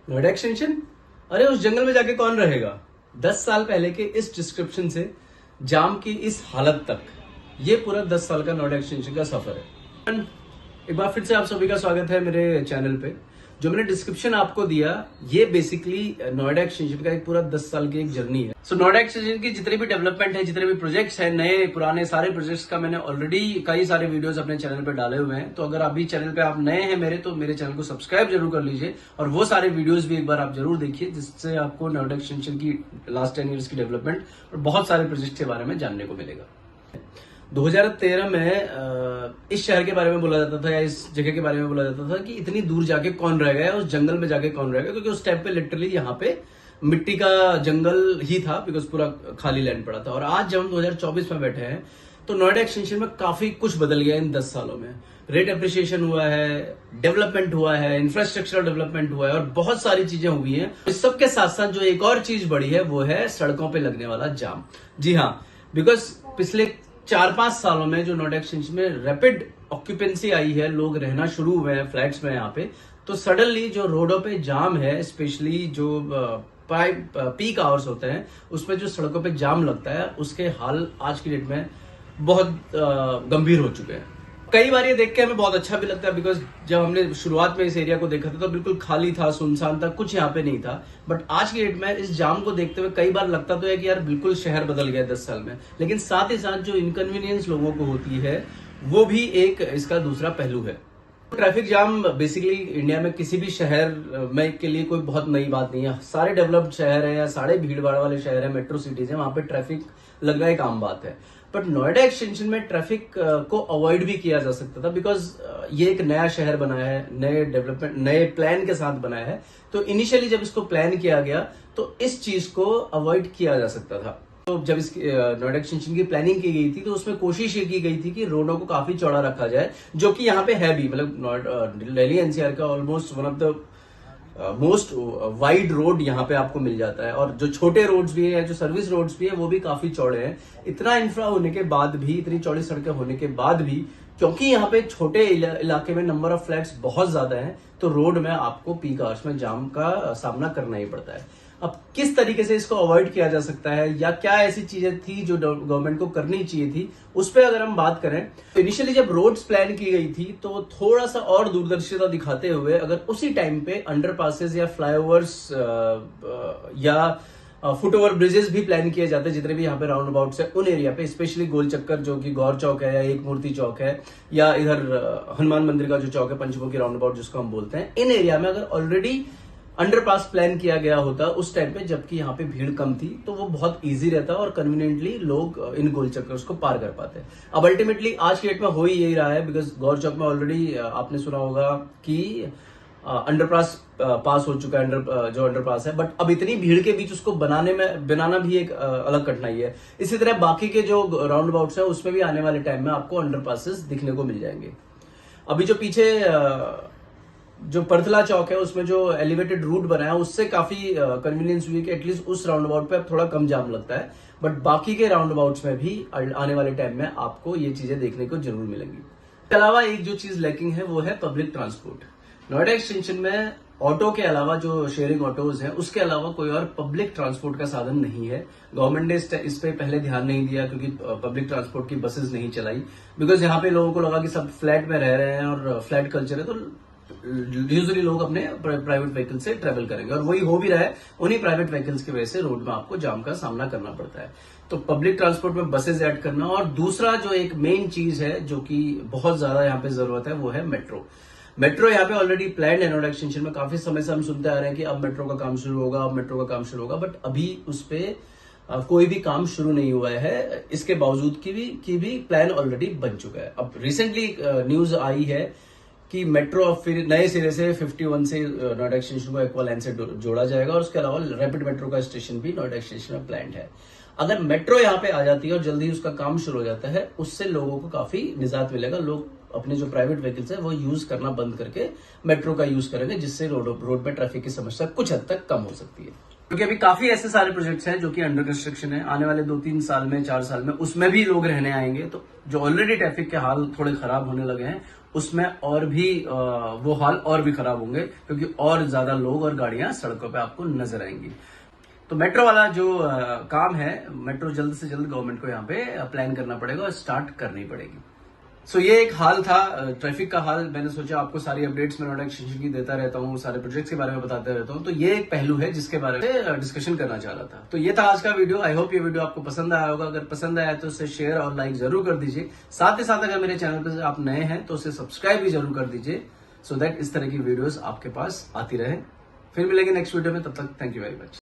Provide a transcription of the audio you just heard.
Noida extension, अरे उस जंगल में जाके कौन रहेगा। 10 साल पहले के इस डिस्क्रिप्शन से जाम की इस हालत तक, ये पूरा 10 साल का नोएडा एक्सटेंशन का सफर है। एक बार फिर से आप सभी का स्वागत है मेरे चैनल पे। जो मैंने डिस्क्रिप्शन आपको दिया, ये बेसिकली नोएडा एक्सटेंशन का एक पूरा 10 साल की एक जर्नी है। सो नोएडा एक्सटेंशन की जितने भी डेवलपमेंट है, जितने भी प्रोजेक्ट्स हैं, नए पुराने सारे प्रोजेक्ट्स का मैंने ऑलरेडी कई सारे वीडियोस अपने चैनल पे डाले हुए हैं। तो अगर अभी चैनल पे आप नए हैं मेरे, तो मेरे चैनल को सब्सक्राइब जरूर कर लीजिए और वो सारे वीडियोज भी एक बार आप जरूर देखिए, जिससे आपको नोएडा एक्सटेंशन की लास्ट 10 ईयर्स की डेवलपमेंट और बहुत सारे प्रोजेक्ट के बारे में जानने को मिलेगा। 2013 में इस शहर के बारे में बोला जाता था या इस जगह के बारे में बोला जाता था कि इतनी दूर जाके कौन रहेगा या उस जंगल में जाके कौन रहेगा, क्योंकि उस टाइम पे लिटरली यहाँ पे मिट्टी का जंगल ही था, बिकॉज पूरा खाली लैंड पड़ा था। और आज जब हम 2024 में बैठे हैं तो नोएडा एक्सटेंशन में काफी कुछ बदल गया इन 10 सालों में। रेट एप्रिसिएशन हुआ है, डेवलपमेंट हुआ है, इंफ्रास्ट्रक्चर डेवलपमेंट हुआ है और बहुत सारी चीजें हुई हैं। इस सब के साथ साथ जो एक और चीज बढ़ी है वो है सड़कों पे लगने वाला जाम। जी हाँ, बिकॉज पिछले 4-5 सालों में जो नोएडा एक्सटेंशन में रैपिड ऑक्यूपेंसी आई है, लोग रहना शुरू हुए हैं फ्लैट्स में यहाँ पे, तो सडनली जो रोडों पे जाम है, स्पेशली जो पीक आवर्स होते हैं उसमें जो सड़कों पे जाम लगता है, उसके हाल आज की डेट में बहुत गंभीर हो चुके हैं। कई बार ये देख के हमें बहुत अच्छा भी लगता है, बिकॉज जब हमने शुरुआत में इस एरिया को देखा था तो बिल्कुल खाली था, सुनसान था, कुछ यहाँ पे नहीं था। बट आज की डेट में इस जाम को देखते हुए कई बार लगता तो है कि यार बिल्कुल शहर बदल गया 10 साल में। लेकिन साथ ही साथ जो इनकन्वीनियंस लोगों को होती है वो भी एक इसका दूसरा पहलू है। ट्रैफिक जाम बेसिकली इंडिया में किसी भी शहर में के लिए कोई बहुत नई बात नहीं है। सारे डेवलप्ड शहर है या सारे भीड़ भाड़ वाले शहर है, मेट्रो सिटीज है, वहां पे ट्रैफिक लगना एक आम बात है। बट नोएडा एक्सटेंशन में ट्रैफिक को अवॉइड भी किया जा सकता था, बिकॉज ये एक नया शहर बना है, नए डेवलपमेंट नए प्लान के साथ बनाया है। तो इनिशियली जब इसको प्लान किया गया तो इस चीज को अवॉइड किया जा सकता था। तो जब इस नोएडा एक्सटेंशन की प्लानिंग की गई थी तो उसमें कोशिश ये की गई थी कि रोडों को काफी चौड़ा रखा जाए, जो कि यहाँ पे है भी। मतलब दिल्ली एनसीआर का almost one of the most wide road यहाँ पे आपको मिल जाता है, और जो छोटे रोड्स भी है, जो सर्विस रोड्स भी है, वो भी काफी चौड़े हैं। इतना इंफ्रा होने के बाद भी, इतनी चौड़ी सड़कें होने के बाद भी, क्योंकि यहाँ पे छोटे इलाके में नंबर ऑफ फ्लैट्स बहुत ज्यादा है, तो रोड में आपको पीक आवर्स में जाम का सामना करना ही पड़ता है। अब किस तरीके से इसको अवॉइड किया जा सकता है या क्या ऐसी चीजें थी जो गवर्नमेंट को करनी चाहिए थी, उस पर अगर हम बात करें तो इनिशियली जब रोड्स प्लान की गई थी तो थोड़ा सा और दूरदर्शिता दिखाते हुए अगर उसी टाइम पे अंडरपासेस या फ्लाईओवर्स या फुट ओवर ब्रिजेस भी प्लान किए जाते हैं, जितने भी यहाँ पे राउंड अबाउट्स है उन एरिया पे, स्पेशली गोल चक्कर जो कि गौर चौक है या एक मूर्ति चौक है, या इधर हनुमान मंदिर का जो चौक है, पंचमुखी राउंड अबाउट जिसको हम बोलते हैं, इन एरिया में अगर ऑलरेडी अंडरपास प्लान किया गया होता उस टाइम पे, जबकि यहाँ पे भीड़ कम थी, तो वो बहुत इजी रहता और कन्वीनियंटली लोग इन गोल चक्कर्स को पार कर पाते। अब अल्टीमेटली आज की डेट में हो ही यही रहा है, बिकॉज गौर चौक में ऑलरेडी आपने सुना होगा कि अंडरपास पास हो चुका है, जो अंडरपास है, बट अब इतनी भीड़ के बीच उसको बनाना भी एक अलग कठिनाई है। इसी तरह बाकी के जो राउंड अबाउट्स है उसमें भी आने वाले टाइम में आपको अंडरपासेस दिखने को मिल जाएंगे। अभी जो पीछे जो परथला चौक है उसमें जो एलिवेटेड रूट बना है उससे काफी कन्वीनियंस हुई कि एटलीस्ट उस राउंड अबाउट पे अब थोड़ा कम जाम लगता है। बट बाकी के राउंड अबाउट्स में भी आने वाले टाइम में आपको ये चीजें देखने को जरूर मिलेंगी। इसके अलावा एक जो चीज लैकिंग है वो है पब्लिक ट्रांसपोर्ट। नोएडा एक्सटेंशन में ऑटो के अलावा, जो शेयरिंग ऑटोज हैं, उसके अलावा कोई और पब्लिक ट्रांसपोर्ट का साधन नहीं है। गवर्नमेंट ने इस पे पहले ध्यान नहीं दिया क्योंकि पब्लिक ट्रांसपोर्ट की बसेस नहीं चलाई, बिकॉज यहाँ पे लोगों को लगा कि सब फ्लैट में रह रहे हैं और फ्लैट कल्चर है, तो यूजुअली लोग अपने प्राइवेट व्हीकल से ट्रेवल करेंगे, और वही हो भी रहा है। उन्हीं प्राइवेट व्हीकल्स की वजह से रोड में आपको जाम का सामना करना पड़ता है। तो पब्लिक ट्रांसपोर्ट में बसेस ऐड करना, और दूसरा जो एक मेन चीज है जो कि बहुत ज्यादा यहाँ पे जरूरत है वो है मेट्रो। मेट्रो यहाँ पे ऑलरेडी प्लान है नोएडा एक्सटेंशन में। काफी समय से हम सुनते आ रहे हैं कि अब मेट्रो का काम शुरू होगा, अब मेट्रो का काम शुरू होगा, बट अभी उस पे कोई भी काम शुरू नहीं हुआ है, इसके बावजूद की भी प्लान ऑलरेडी बन चुका है। अब रिसेंटली न्यूज आई है कि मेट्रो अब फिर नए सिरे से 51 से नोएडा एक्सटेंशन को एक्वालाइन से जोड़ा जाएगा, और उसके अलावा रैपिड मेट्रो का स्टेशन भी नोएडा एक्सटेंशन में प्लान्ड है। अगर मेट्रो यहाँ पे आ जाती है और जल्दी उसका काम शुरू हो जाता है, उससे लोगों को काफी निजात मिलेगा। लोग अपने जो प्राइवेट व्हीकल्स है वो यूज करना बंद करके मेट्रो का यूज करेंगे, जिससे रोड पे ट्रैफिक की समस्या कुछ हद तक कम हो सकती है। क्योंकि अभी काफी ऐसे सारे प्रोजेक्ट्स हैं जो कि अंडर कंस्ट्रक्शन है। आने वाले 2-3 साल में, 4 साल में उसमें भी लोग रहने आएंगे, तो जो ऑलरेडी ट्रैफिक के हाल थोड़े खराब होने लगे हैं उसमें और भी वो हाल और भी खराब होंगे, क्योंकि और ज्यादा लोग और गाड़ियां सड़कों पे आपको नजर आएंगी। तो मेट्रो वाला जो काम है, मेट्रो जल्द से जल्द गवर्नमेंट को यहाँ पे प्लान करना पड़ेगा और स्टार्ट करनी पड़ेगी। सो ये एक हाल था ट्रैफिक का हाल। मैंने सोचा आपको सारी अपडेट्स में नोएडा एक्सटेंशन की देता रहता हूँ, सारे प्रोजेक्ट्स के बारे में बताते रहता हूँ, तो ये एक पहलू है जिसके बारे में डिस्कशन करना चाह रहा था। तो ये था आज का वीडियो। आई होप ये वीडियो आपको पसंद आया होगा। अगर पसंद आया तो उसे शेयर और लाइक जरूर कर दीजिए। साथ ही साथ अगर मेरे चैनल पर आप नए हैं तो उसे सब्सक्राइब भी जरूर कर दीजिए, सो दैट इस तरह की वीडियोज आपके पास आती रहे। फिर मिलेंगे नेक्स्ट वीडियो में, तब तक थैंक यू वेरी मच।